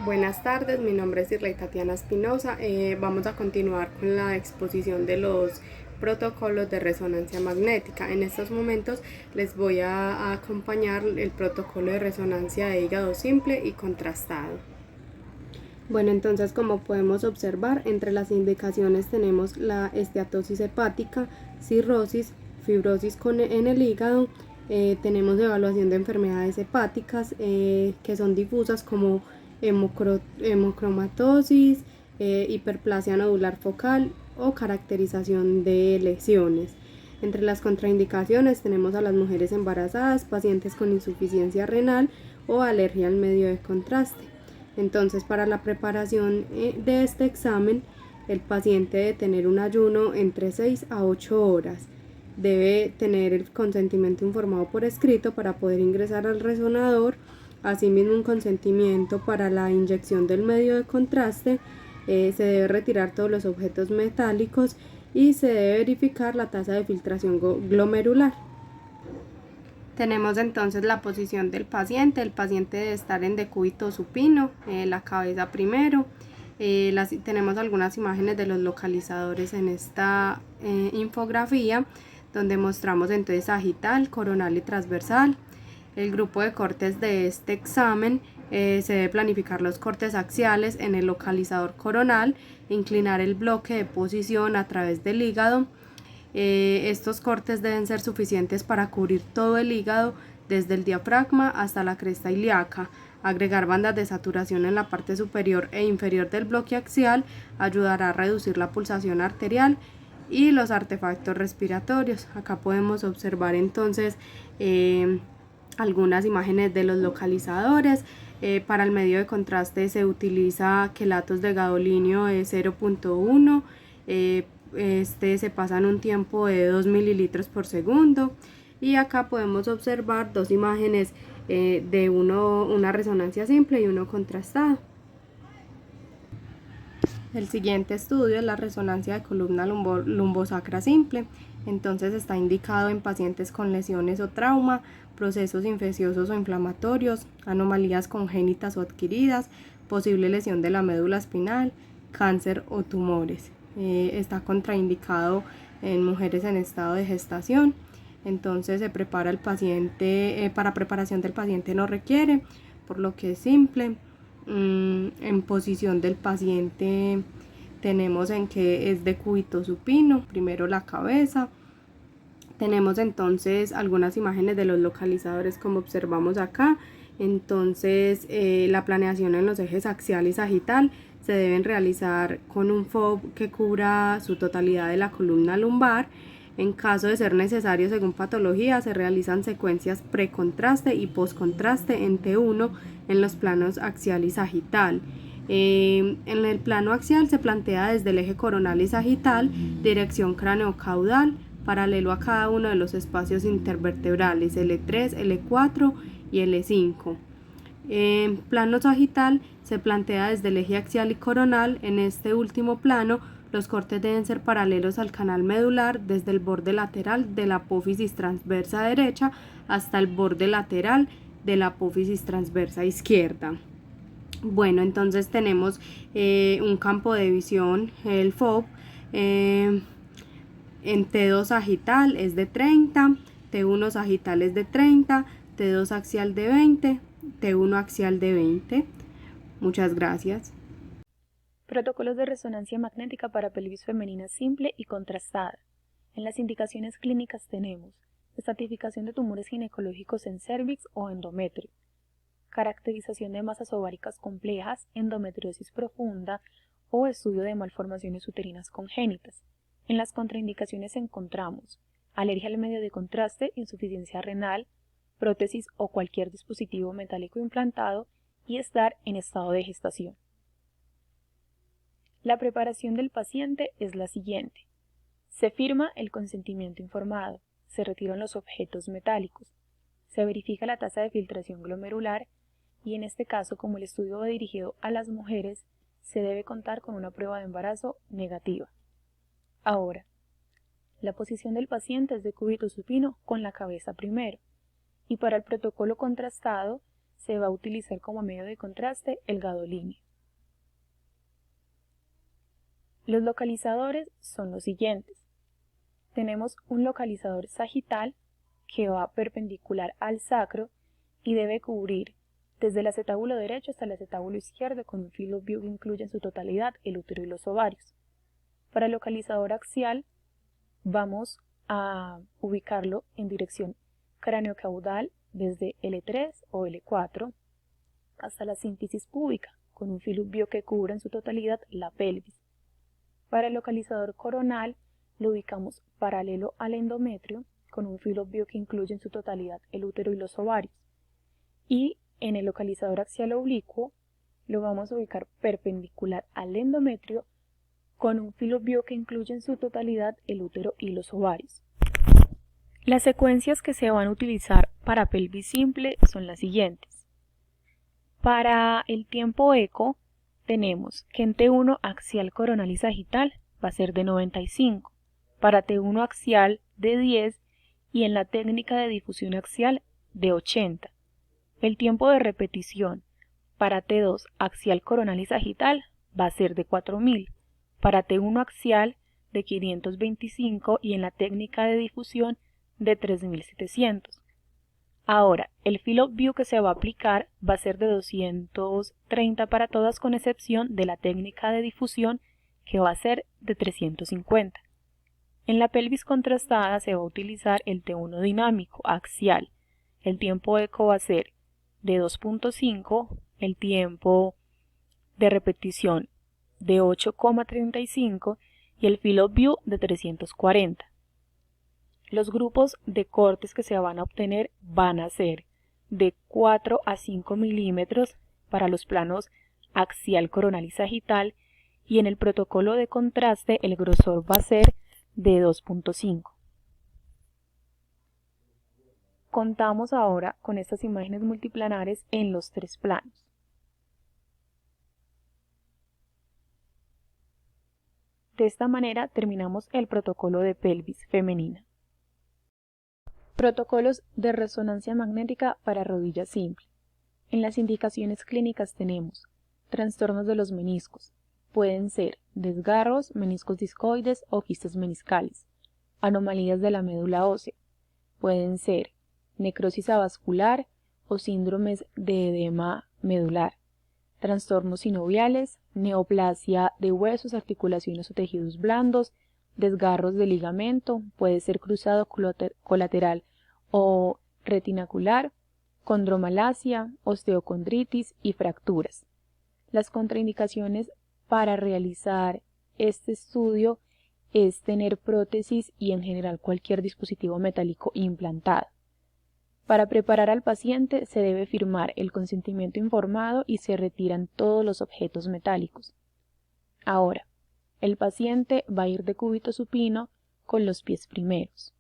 Buenas tardes, mi nombre es Irley Tatiana Espinosa. Vamos a continuar con la exposición de los protocolos de resonancia magnética. En estos momentos les voy a acompañar el protocolo de resonancia de hígado simple y contrastado. Bueno, entonces como podemos observar, entre las indicaciones tenemos la esteatosis hepática, cirrosis, fibrosis en el hígado. Tenemos evaluación de enfermedades hepáticas que son difusas como hemocromatosis, hiperplasia nodular focal o caracterización de lesiones. Entre las contraindicaciones tenemos a las mujeres embarazadas, pacientes con insuficiencia renal o alergia al medio de contraste. Entonces, para la preparación de este examen, el paciente debe tener un ayuno entre 6 a 8 horas. Debe tener el consentimiento informado por escrito para poder ingresar al resonador. Asimismo, un consentimiento para la inyección del medio de contraste. Se debe retirar todos los objetos metálicos y se debe verificar la tasa de filtración glomerular. Tenemos entonces la posición del paciente. El paciente debe estar en decúbito supino, la cabeza primero. Tenemos algunas imágenes de los localizadores en esta infografía, donde mostramos entonces sagital, coronal y transversal. El grupo de cortes de este examen se debe planificar los cortes axiales en el localizador coronal, inclinar el bloque de posición a través del hígado. Estos cortes deben ser suficientes para cubrir todo el hígado desde el diafragma hasta la cresta ilíaca. Agregar bandas de saturación en la parte superior e inferior del bloque axial ayudará a reducir la pulsación arterial y los artefactos respiratorios. Acá podemos observar entonces algunas imágenes de los localizadores. Para el medio de contraste se utiliza quelatos de gadolinio de 0.1. Se pasa en un tiempo de 2 mililitros por segundo, y acá podemos observar dos imágenes de una resonancia simple y uno contrastado. El siguiente estudio es la resonancia de columna lumbosacra simple. Entonces está indicado en pacientes con lesiones o trauma, procesos infecciosos o inflamatorios, anomalías congénitas o adquiridas, posible lesión de la médula espinal, cáncer o tumores. Está contraindicado en mujeres en estado de gestación. Entonces se prepara el paciente, para preparación del paciente no requiere, por lo que es simple. En posición del paciente tenemos en que es decúbito supino, primero la cabeza. Tenemos entonces algunas imágenes de los localizadores como observamos acá. Entonces la planeación en los ejes axial y sagital se deben realizar con un FOB que cubra su totalidad de la columna lumbar. En caso de ser necesario, según patología, se realizan secuencias precontraste y postcontraste en T1 en los planos axial y sagital. En el plano axial se plantea desde el eje coronal y sagital, dirección craneocaudal, paralelo a cada uno de los espacios intervertebrales L3, L4 y L5. En plano sagital se plantea desde el eje axial y coronal. En este último plano, los cortes deben ser paralelos al canal medular desde el borde lateral de la apófisis transversa derecha hasta el borde lateral de la apófisis transversa izquierda. Bueno, entonces tenemos un campo de visión, el FOB, en T2 sagital es de 30, T1 sagital es de 30, T2 axial de 20, T1 axial de 20. Muchas gracias. Protocolos de resonancia magnética para pelvis femenina simple y contrastada. En las indicaciones clínicas tenemos estratificación de tumores ginecológicos en cérvix o endometrio, caracterización de masas ováricas complejas, endometriosis profunda o estudio de malformaciones uterinas congénitas. En las contraindicaciones encontramos alergia al medio de contraste, insuficiencia renal, prótesis o cualquier dispositivo metálico implantado y estar en estado de gestación. La preparación del paciente es la siguiente. Se firma el consentimiento informado, se retiran los objetos metálicos, se verifica la tasa de filtración glomerular y en este caso, como el estudio va dirigido a las mujeres, se debe contar con una prueba de embarazo negativa. Ahora, la posición del paciente es de decúbito supino con la cabeza primero, y para el protocolo contrastado se va a utilizar como medio de contraste el gadolinio. Los localizadores son los siguientes. Tenemos un localizador sagital que va perpendicular al sacro y debe cubrir desde el acetábulo derecho hasta el acetábulo izquierdo con un field of view que incluye en su totalidad el útero y los ovarios. Para el localizador axial vamos a ubicarlo en dirección craneocaudal desde L3 o L4 hasta la sínfisis púbica con un field of view que cubra en su totalidad la pelvis. Para el localizador coronal lo ubicamos paralelo al endometrio con un field of view que incluye en su totalidad el útero y los ovarios. Y en el localizador axial oblicuo lo vamos a ubicar perpendicular al endometrio con un field of view que incluye en su totalidad el útero y los ovarios. Las secuencias que se van a utilizar para pelvis simple son las siguientes. Para el tiempo eco tenemos que en T1 axial coronal y sagital va a ser de 95, para T1 axial de 10 y en la técnica de difusión axial de 80. El tiempo de repetición para T2 axial coronal y sagital va a ser de 4000, para T1 axial de 525 y en la técnica de difusión de 3700. Ahora, el field of view que se va a aplicar va a ser de 230 para todas con excepción de la técnica de difusión que va a ser de 350. En la pelvis contrastada se va a utilizar el T1 dinámico axial. El tiempo eco va a ser de 2.5, el tiempo de repetición de 8,35 y el field of view de 340. Los grupos de cortes que se van a obtener van a ser de 4 a 5 milímetros para los planos axial, coronal y sagital, y en el protocolo de contraste el grosor va a ser de 2.5. Contamos ahora con estas imágenes multiplanares en los tres planos. De esta manera terminamos el protocolo de pelvis femenina. Protocolos de resonancia magnética para rodilla simple. En las indicaciones clínicas tenemos trastornos de los meniscos. Pueden ser desgarros, meniscos discoides o quistes meniscales. Anomalías de la médula ósea. Pueden ser necrosis avascular o síndromes de edema medular. Trastornos sinoviales, neoplasia de huesos, articulaciones o tejidos blandos, desgarros de ligamento, puede ser cruzado colateral o retinacular, condromalacia, osteocondritis y fracturas. Las contraindicaciones para realizar este estudio es tener prótesis y en general cualquier dispositivo metálico implantado. Para preparar al paciente se debe firmar el consentimiento informado y se retiran todos los objetos metálicos. Ahora, el paciente va a ir de cúbito supino con los pies primeros.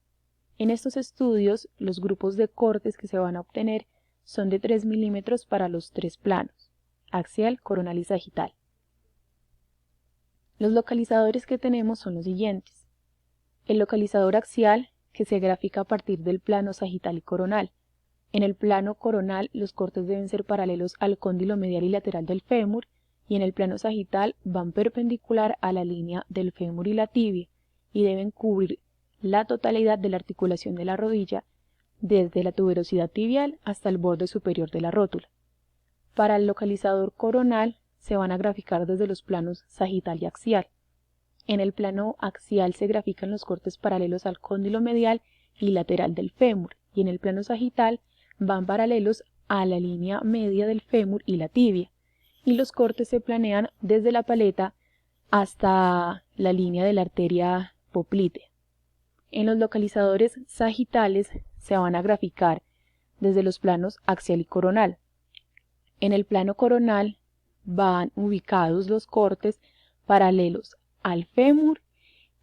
En estos estudios, los grupos de cortes que se van a obtener son de 3 milímetros para los tres planos, axial, coronal y sagital. Los localizadores que tenemos son los siguientes. El localizador axial, que se grafica a partir del plano sagital y coronal. En el plano coronal, los cortes deben ser paralelos al cóndilo medial y lateral del fémur, y en el plano sagital van perpendicular a la línea del fémur y la tibia, y deben cubrir la totalidad de la articulación de la rodilla, desde la tuberosidad tibial hasta el borde superior de la rótula. Para el localizador coronal, se van a graficar desde los planos sagital y axial. En el plano axial se grafican los cortes paralelos al cóndilo medial y lateral del fémur, y en el plano sagital van paralelos a la línea media del fémur y la tibia, y los cortes se planean desde la paleta hasta la línea de la arteria poplitea. En los localizadores sagitales se van a graficar desde los planos axial y coronal. En el plano coronal van ubicados los cortes paralelos al fémur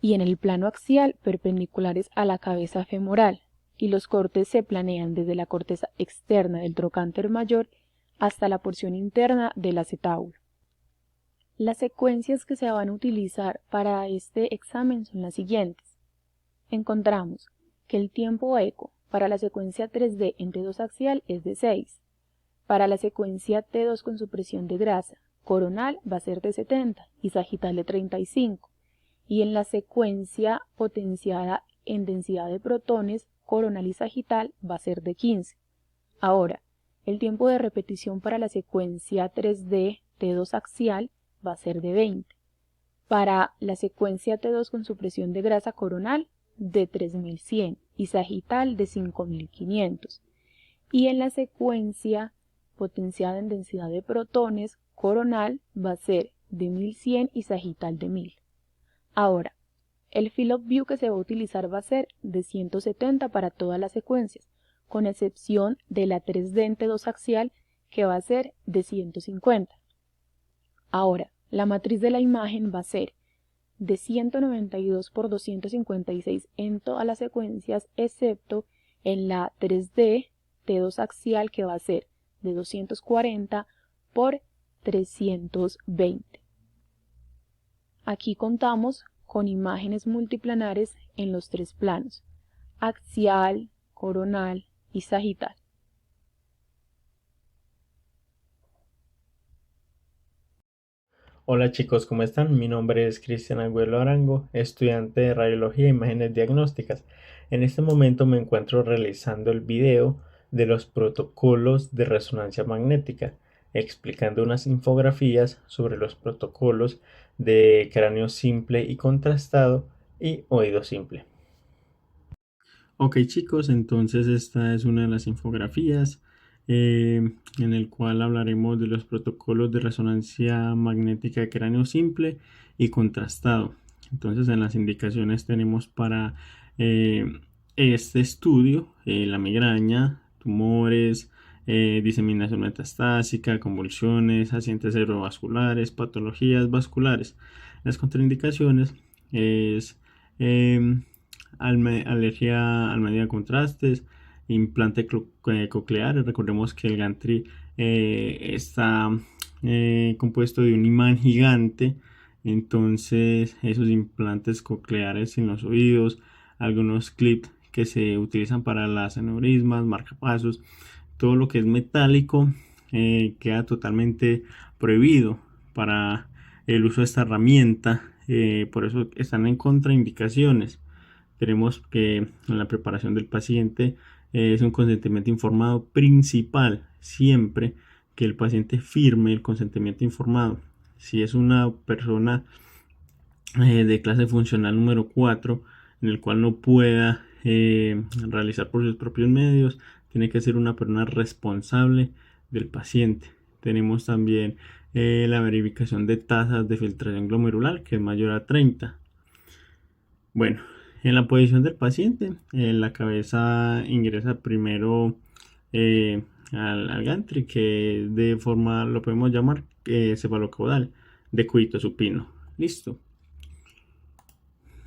y en el plano axial perpendiculares a la cabeza femoral, y los cortes se planean desde la corteza externa del trocánter mayor hasta la porción interna del acetábulo. Las secuencias que se van a utilizar para este examen son las siguientes. Encontramos que el tiempo eco para la secuencia 3D en T2 axial es de 6, Para la secuencia T2 con supresión de grasa coronal va a ser de 70 y sagital de 35. Y en la secuencia potenciada en densidad de protones coronal y sagital va a ser de 15. Ahora, el tiempo de repetición para la secuencia 3D T2 axial va a ser de 20. Para la secuencia T2 con supresión de grasa coronal de 3100 y sagital de 5500. Y en la secuencia potenciada en densidad de protones coronal va a ser de 1100 y sagital de 1000. Ahora, el field of view que se va a utilizar va a ser de 170 para todas las secuencias, con excepción de la 3D en T2 axial que va a ser de 150. Ahora, la matriz de la imagen va a ser de 192 por 256 en todas las secuencias, excepto en la 3D T2 axial que va a ser de 240 por 320. Aquí contamos con imágenes multiplanares en los tres planos, axial, coronal y sagital. Hola chicos, ¿cómo están? Mi nombre es Cristian Agüelo Arango, estudiante de Radiología e Imágenes Diagnósticas. En este momento me encuentro realizando el video de los protocolos de resonancia magnética, explicando unas infografías sobre los protocolos de cráneo simple y contrastado y oído simple. Ok chicos, entonces esta es una de las infografías en el cual hablaremos de los protocolos de resonancia magnética de cráneo simple y contrastado. Entonces en las indicaciones tenemos para este estudio la migraña, tumores, diseminación metastásica, convulsiones, accidentes cerebrovasculares, patologías vasculares. Las contraindicaciones es alergia al medio de contrastes, implante coclear. Recordemos que el gantry está compuesto de un imán gigante, entonces esos implantes cocleares en los oídos, algunos clips que se utilizan para las aneurismas, marcapasos, todo lo que es metálico queda totalmente prohibido para el uso de esta herramienta, por eso están en contraindicaciones. Tenemos que en la preparación del paciente es un consentimiento informado principal, siempre que el paciente firme el consentimiento informado. Si es una persona de clase funcional número 4, en el cual no pueda realizar por sus propios medios, tiene que ser una persona responsable del paciente. Tenemos también la verificación de tasas de filtración glomerular, que es mayor a 30. Bueno, en la posición del paciente, la cabeza ingresa primero al gantry, que de forma lo podemos llamar cefalocaudal, decúbito supino. Listo.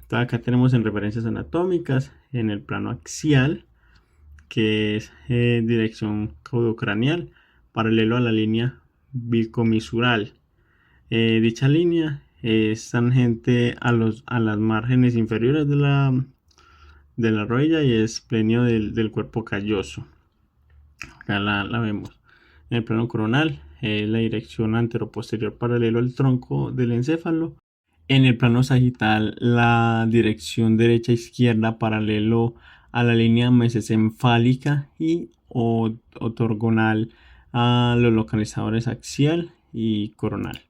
Entonces acá tenemos en referencias anatómicas, en el plano axial, que es dirección caudocraneal, paralelo a la línea bicomisural. Dicha línea es tangente a las márgenes inferiores de la rodilla y es plenio del cuerpo calloso. Acá la vemos. En el plano coronal, la dirección anteroposterior paralelo al tronco del encéfalo. En el plano sagital, la dirección derecha-izquierda paralelo a la línea mesencefálica y ortogonal a los localizadores axial y coronal.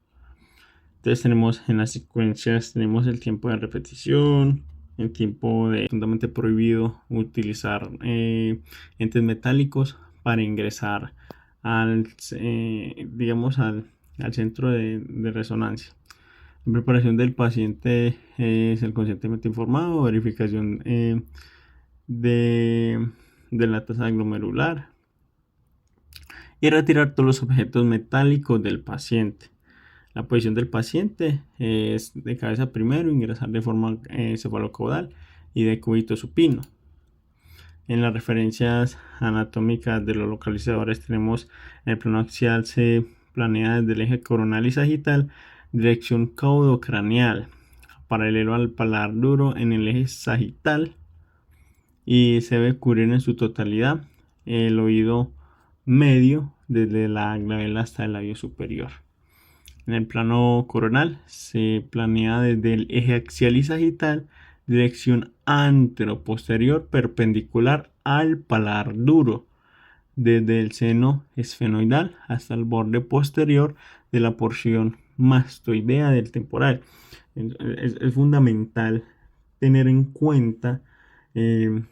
Entonces tenemos en las secuencias, tenemos el tiempo de repetición, el tiempo de absolutamente prohibido utilizar entes metálicos para ingresar digamos al centro de resonancia. La preparación del paciente es el consentimiento informado, verificación de la tasa glomerular y retirar todos los objetos metálicos del paciente. La posición del paciente es de cabeza primero, ingresar de forma cefalocaudal y decúbito supino. En las referencias anatómicas de los localizadores tenemos el plano axial se planea desde el eje coronal y sagital, dirección caudocraneal, paralelo al paladar duro en el eje sagital, y se debe cubrir en su totalidad el oído medio desde la glabela hasta el labio superior. En el plano coronal se planea desde el eje axial y sagital, dirección antero-posterior perpendicular al paladar duro, desde el seno esfenoidal hasta el borde posterior de la porción mastoidea del temporal. Es fundamental tener en cuenta, eh,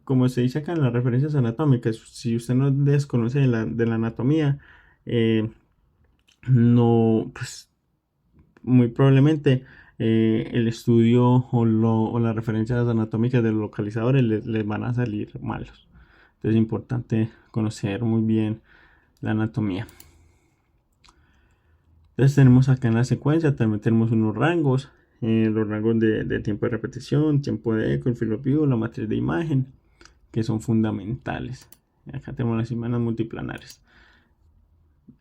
como se dice acá en las referencias anatómicas, si usted no desconoce de la anatomía, no, pues muy probablemente el estudio o las referencias anatómicas de los localizadores les van a salir malos. Entonces es importante conocer muy bien la anatomía. Entonces tenemos acá en la secuencia, también tenemos unos rangos, los rangos de tiempo de repetición, tiempo de eco, el field of view, la matriz de imagen, que son fundamentales. Acá tenemos las imágenes multiplanares.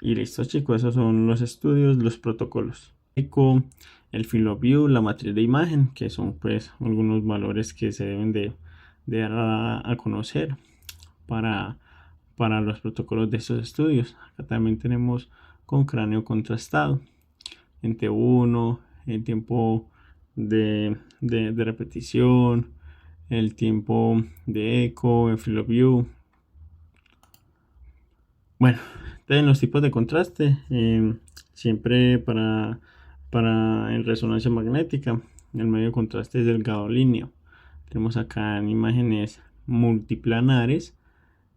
Y listo, chicos, esos son los estudios, los protocolos. Eco, el field of view, la matriz de imagen, que son pues algunos valores que se deben de dar a conocer para los protocolos de estos estudios. Acá también tenemos con cráneo contrastado en T1, el tiempo de repetición, el tiempo de eco, el field of view. Bueno, entonces los tipos de contraste, siempre en resonancia magnética, el medio de contraste es delgado-líneo. Tenemos acá en imágenes multiplanares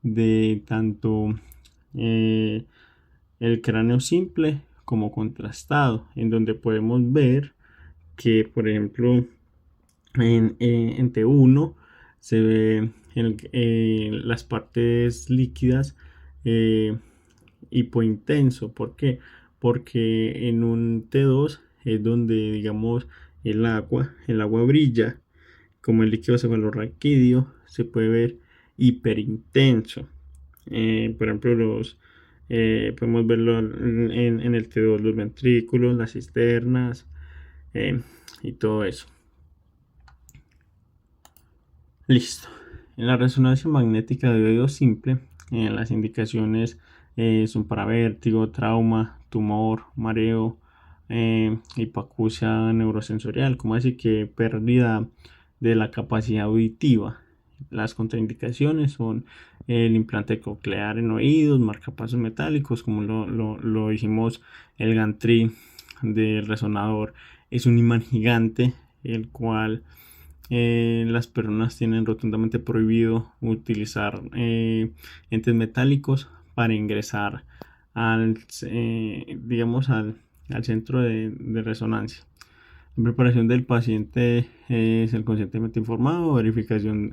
de tanto el cráneo simple como contrastado, en donde podemos ver que, por ejemplo, en T1 se ve las partes líquidas hipointenso. ¿Por qué? Porque en un T2 es donde, digamos, el agua brilla como el líquido cefalorraquídeo, se puede ver hiperintenso. Por ejemplo, podemos verlo en el T2, los ventrículos, las cisternas y todo eso. Listo. En la resonancia magnética de oído simple, las indicaciones son para vértigo, trauma, tumor, mareo, hipoacusia neurosensorial, como decir que pérdida de la capacidad auditiva. Las contraindicaciones son el implante coclear en oídos, marcapasos metálicos, como lo dijimos, el gantry del resonador es un imán gigante, el cual las personas tienen rotundamente prohibido utilizar entes metálicos para ingresar digamos al centro de resonancia. La preparación del paciente es el conscientemente informado, verificación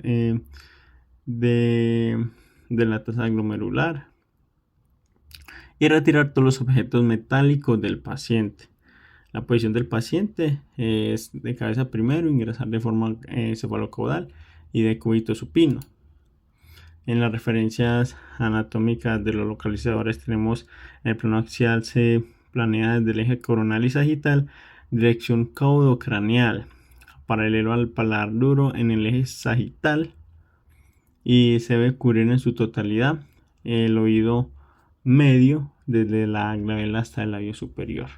de la tasa glomerular y retirar todos los objetos metálicos del paciente. La posición del paciente es de cabeza primero, ingresar de forma cefalocaudal y de cúbito supino. En las referencias anatómicas de los localizadores tenemos el plano axial se planea desde el eje coronal y sagital, dirección caudocraneal, paralelo al paladar duro en el eje sagital, y se debe cubrir en su totalidad el oído medio desde la glabela hasta el labio superior.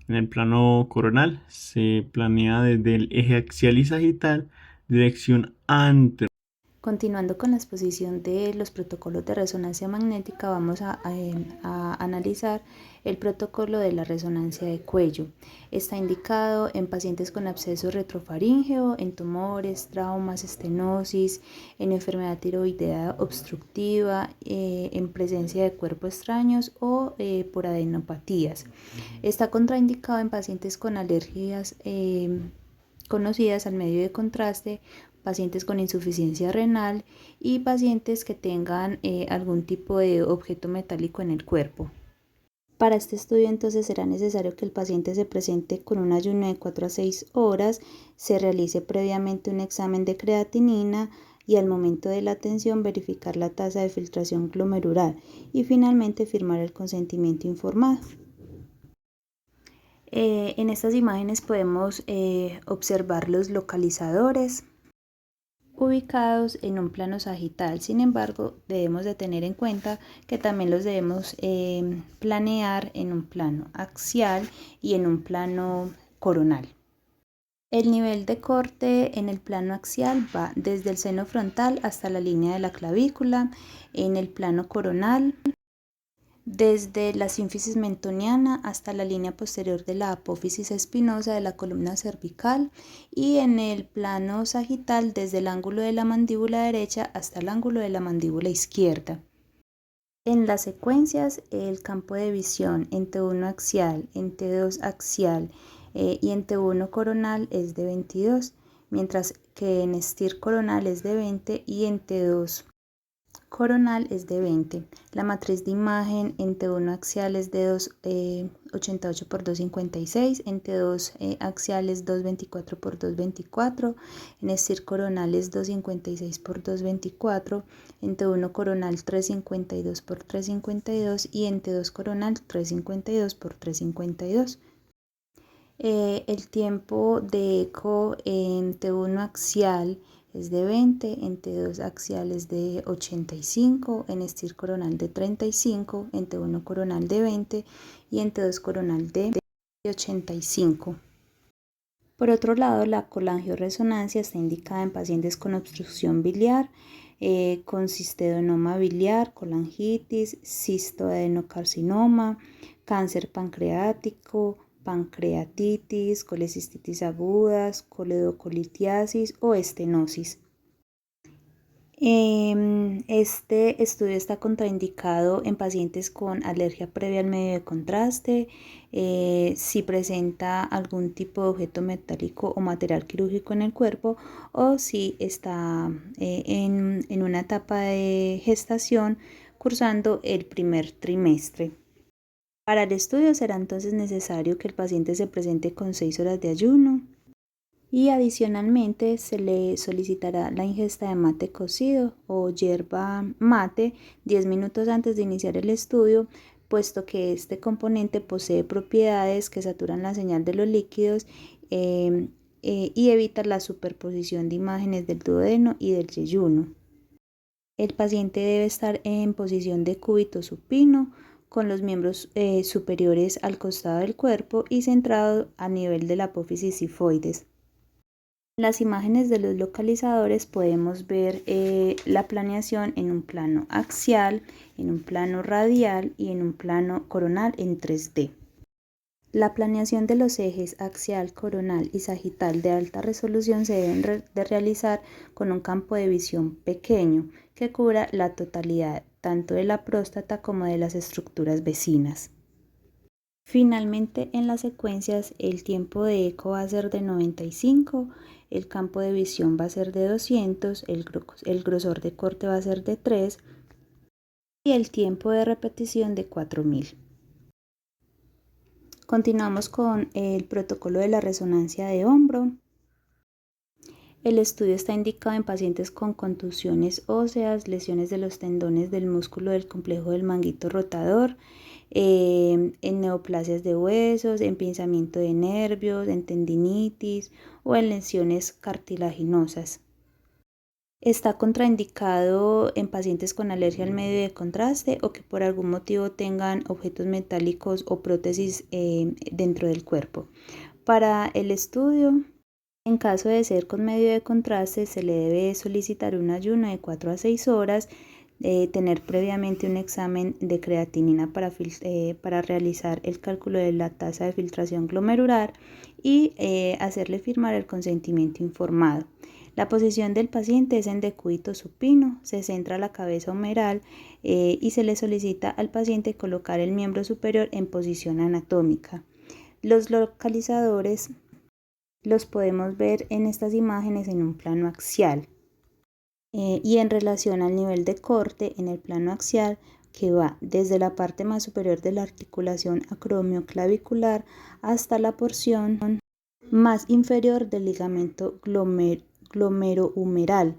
En el plano coronal se planea desde el eje axial y sagital, dirección antero. Continuando con la exposición de los protocolos de resonancia magnética, vamos a analizar el protocolo de la resonancia de cuello. Está indicado en pacientes con absceso retrofaríngeo, en tumores, traumas, estenosis, en enfermedad tiroidea obstructiva, en presencia de cuerpos extraños o por adenopatías. Está contraindicado en pacientes con alergias conocidas al medio de contraste, pacientes con insuficiencia renal y pacientes que tengan algún tipo de objeto metálico en el cuerpo. Para este estudio entonces será necesario que el paciente se presente con un ayuno de 4 a 6 horas, se realice previamente un examen de creatinina y al momento de la atención verificar la tasa de filtración glomerular y finalmente firmar el consentimiento informado. En estas imágenes podemos observar los localizadores. ubicados en un plano sagital. Sin embargo, debemos de tener en cuenta que también los debemos planear en un plano axial y en un plano coronal. El nivel de corte en el plano axial va desde el seno frontal hasta la línea de la clavícula, en el plano coronal desde la sínfisis mentoniana hasta la línea posterior de la apófisis espinosa de la columna cervical, y en el plano sagital desde el ángulo de la mandíbula derecha hasta el ángulo de la mandíbula izquierda. En las secuencias, el campo de visión en T1 axial, en T2 axial y en T1 coronal es de 22, mientras que en STIR coronal es de 20 y en T2 coronal es de 20. La matriz de imagen en T1 axial es de 288 por 256, en T2 axial es 224 por 224, en STIR coronal es 256 por 224, en T1 coronal 352 por 352 y en T2 coronal 352 por 352. El tiempo de eco en T1 axial es de 20, en T2 axial es de 85, en STIR coronal de 35, en T1 coronal de 20 y en T2 coronal de 85. Por otro lado, la colangioresonancia está indicada en pacientes con obstrucción biliar, con cisteodenoma biliar, colangitis, cistoadenocarcinoma, cáncer pancreático, pancreatitis, colecistitis agudas, coledocolitiasis o estenosis. Este estudio está contraindicado en pacientes con alergia previa al medio de contraste, si presenta algún tipo de objeto metálico o material quirúrgico en el cuerpo, o si está en una etapa de gestación cursando el primer trimestre. Para el estudio será entonces necesario que el paciente se presente con 6 horas de ayuno y adicionalmente se le solicitará la ingesta de mate cocido o yerba mate 10 minutos antes de iniciar el estudio, puesto que este componente posee propiedades que saturan la señal de los líquidos y evita la superposición de imágenes del duodeno y del yeyuno. El paciente debe estar en posición de cúbito supino, con los miembros superiores al costado del cuerpo y centrado a nivel de la apófisis sifoides. En las imágenes de los localizadores podemos ver la planeación en un plano axial, en un plano radial y en un plano coronal en 3D. La planeación de los ejes axial, coronal y sagital de alta resolución se deben de realizar con un campo de visión pequeño que cubra la totalidad tanto de la próstata como de las estructuras vecinas. Finalmente, en las secuencias, el tiempo de eco va a ser de 95, el campo de visión va a ser de 200, el grosor de corte va a ser de 3 y el tiempo de repetición de 4000. Continuamos con el protocolo de la resonancia de hombro. El estudio está indicado en pacientes con contusiones óseas, lesiones de los tendones del músculo del complejo del manguito rotador, en neoplasias de huesos, en pinzamiento de nervios, en tendinitis o en lesiones cartilaginosas. Está contraindicado en pacientes con alergia al medio de contraste o que por algún motivo tengan objetos metálicos o prótesis dentro del cuerpo. Para el estudio, en caso de ser con medio de contraste, se le debe solicitar un ayuno de 4 a 6 horas, tener previamente un examen de creatinina para realizar el cálculo de la tasa de filtración glomerular y hacerle firmar el consentimiento informado. La posición del paciente es en decúbito supino, se centra la cabeza humeral y se le solicita al paciente colocar el miembro superior en posición anatómica. Los localizadores los podemos ver en estas imágenes en un plano axial y en relación al nivel de corte en el plano axial, que va desde la parte más superior de la articulación acromioclavicular hasta la porción más inferior del ligamento glomerohumeral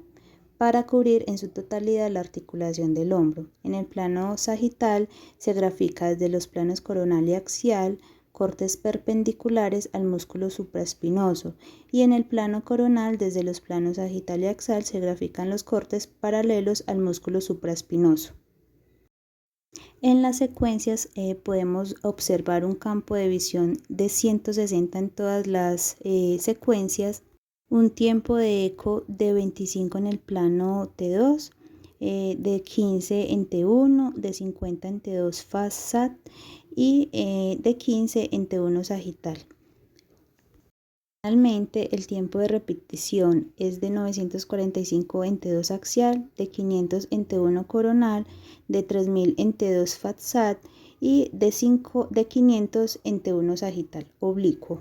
para cubrir en su totalidad la articulación del hombro. En el plano sagital se grafica desde los planos coronal y axial, cortes perpendiculares al músculo supraespinoso, y en el plano coronal, desde los planos sagital y axial, se grafican los cortes paralelos al músculo supraespinoso. En las secuencias podemos observar un campo de visión de 160 en todas las secuencias, un tiempo de eco de 25 en el plano T2, de 15 en T1, de 50 en T2 faz SAT y de 15 en T1 sagital. Finalmente, el tiempo de repetición es de 945 en T2 axial, de 500 en T1 coronal, de 3000 en T2 faz SAT y de 500 en T1 sagital oblicuo.